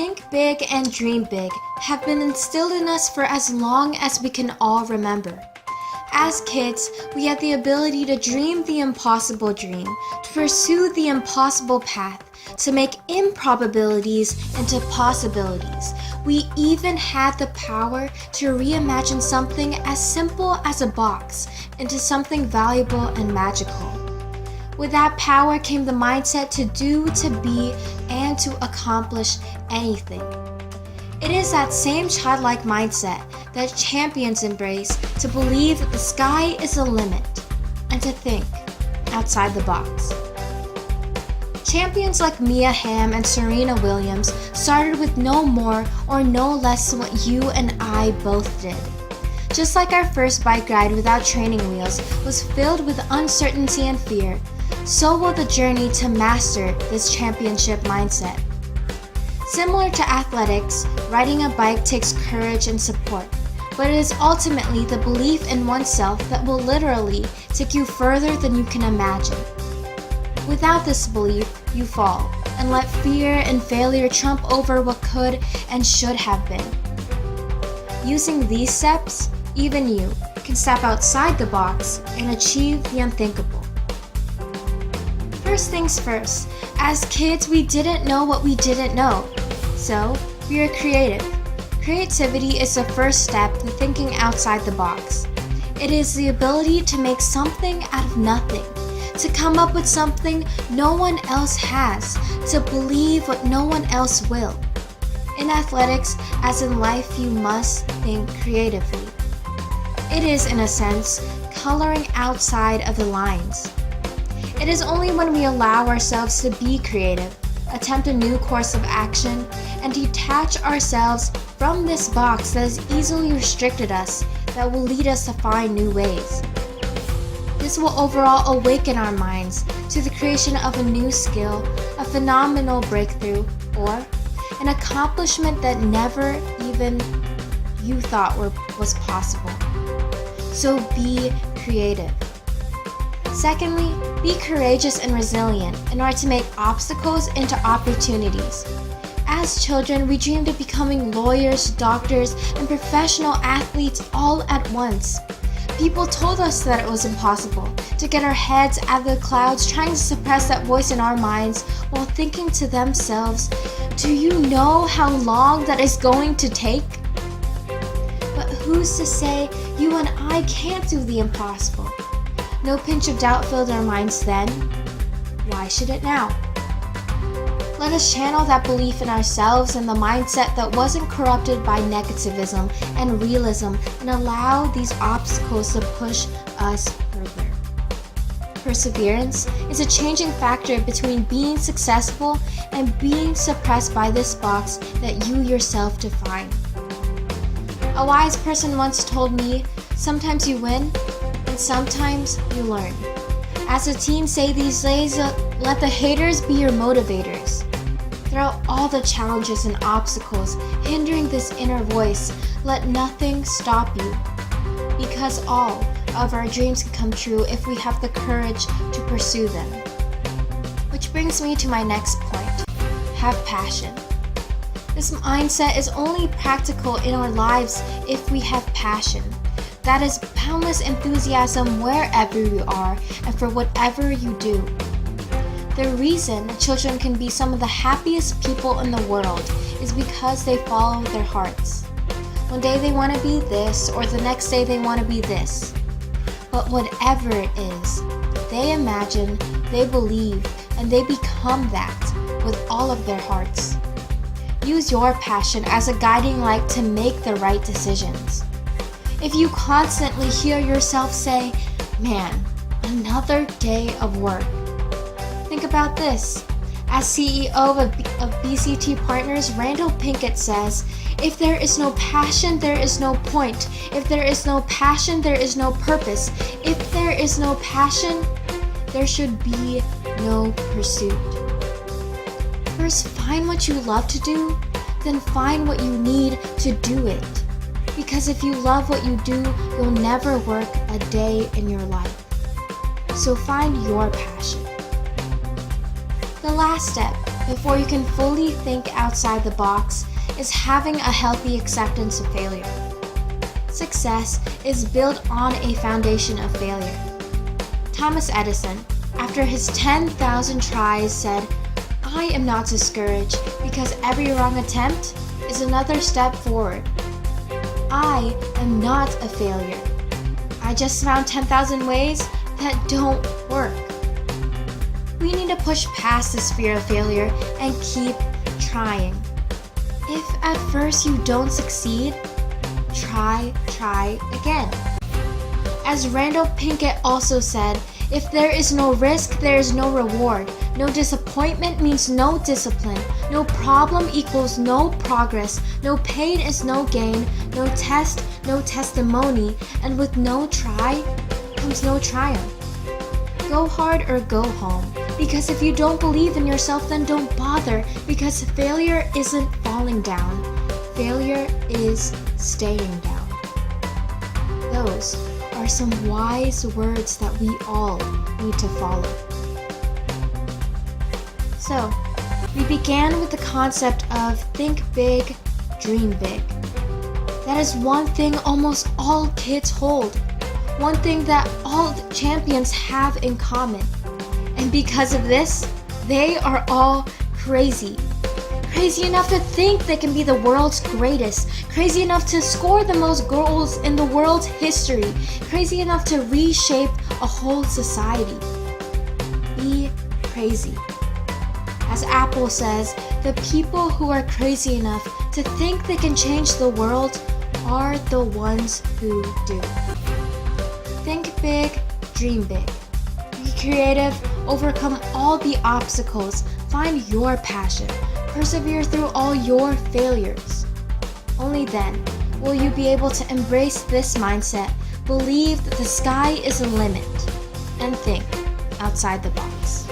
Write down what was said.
Think big and dream big have been instilled in us for as long as we can all remember. As kids, we had the ability to dream the impossible dream, to pursue the impossible path, to make improbabilities into possibilities. We even had the power to reimagine something as simple as a box into something valuable and magical. With that power came the mindset to do, to be, and to accomplish anything. It is that same childlike mindset that champions embrace to believe that the sky is the limit and to think outside the box. Champions like Mia Hamm and Serena Williams started with no more or no less than what you and I both did. Just like our first bike ride without training wheels was filled with uncertainty and fear, so will the journey to master this championship mindset. Similar to athletics, riding a bike takes courage and support, but it is ultimately the belief in oneself that will literally take you further than you can imagine. Without this belief, you fall and let fear and failure trump over what could and should have been. Using these steps, even you can step outside the box and achieve the unthinkable. First things first, as kids we didn't know what we didn't know, so we are creative. Creativity is the first step to thinking outside the box. It is the ability to make something out of nothing, to come up with something no one else has, to believe what no one else will. In athletics, as in life, you must think creatively. It is, in a sense, coloring outside of the lines. It is only when we allow ourselves to be creative, attempt a new course of action, and detach ourselves from this box that has easily restricted us that will lead us to find new ways. This will overall awaken our minds to the creation of a new skill, a phenomenal breakthrough, or an accomplishment that never even you thought was possible. So be creative. Secondly, be courageous and resilient in order to make obstacles into opportunities. As children, we dreamed of becoming lawyers, doctors, and professional athletes all at once. People told us that it was impossible, to get our heads out of the clouds trying to suppress that voice in our minds while thinking to themselves, "Do you know how long that is going to take?" But who's to say you and I can't do the impossible? No pinch of doubt filled our minds then. Why should it now? Let us channel that belief in ourselves and the mindset that wasn't corrupted by negativism and realism and allow these obstacles to push us further. Perseverance is a changing factor between being successful and being suppressed by this box that you yourself define. A wise person once told me, sometimes you win, and sometimes you learn. As the teens say these days, let the haters be your motivators. Throughout all the challenges and obstacles hindering this inner voice, let nothing stop you. Because all of our dreams can come true if we have the courage to pursue them. Which brings me to my next point. Have passion. This mindset is only practical in our lives if we have passion. That is boundless enthusiasm wherever you are and for whatever you do. The reason children can be some of the happiest people in the world is because they follow their hearts. One day they want to be this, or the next day they want to be this. But whatever it is, they imagine, they believe, and they become that with all of their hearts. Use your passion as a guiding light to make the right decisions. If you constantly hear yourself say, "Man, another day of work," think about this. As CEO of BCT Partners, Randall Pinkett says, "If there is no passion, there is no point. If there is no passion, there is no purpose. If there is no passion, there should be no pursuit." First, find what you love to do, then find what you need to do it. Because if you love what you do, you'll never work a day in your life. So find your passion. The last step before you can fully think outside the box is having a healthy acceptance of failure. Success is built on a foundation of failure. Thomas Edison, after his 10,000 tries, said, "I am not discouraged because every wrong attempt is another step forward. I am not a failure. I just found 10,000 ways that don't work." We need to push past this fear of failure and keep trying. If at first you don't succeed, try again. As Randall Pinkett also said, if there is no risk, there is no reward. No disappointment means no discipline. No problem equals no progress. No pain is no gain. No test, no testimony. And with no try comes no triumph. Go hard or go home. Because if you don't believe in yourself, then don't bother. Because failure isn't falling down. Failure is staying down. Those are some wise words that we all need to follow. So, we began with the concept of think big, dream big. That is one thing almost all kids hold. One thing that all champions have in common. And because of this, they are all crazy. Crazy enough to think they can be the world's greatest. Crazy enough to score the most goals in the world's history. Crazy enough to reshape a whole society. Be crazy. As Apple says, the people who are crazy enough to think they can change the world are the ones who do. Think big, dream big. Be creative, overcome all the obstacles, find your passion, persevere through all your failures. Only then will you be able to embrace this mindset, believe that the sky is the limit, and think outside the box.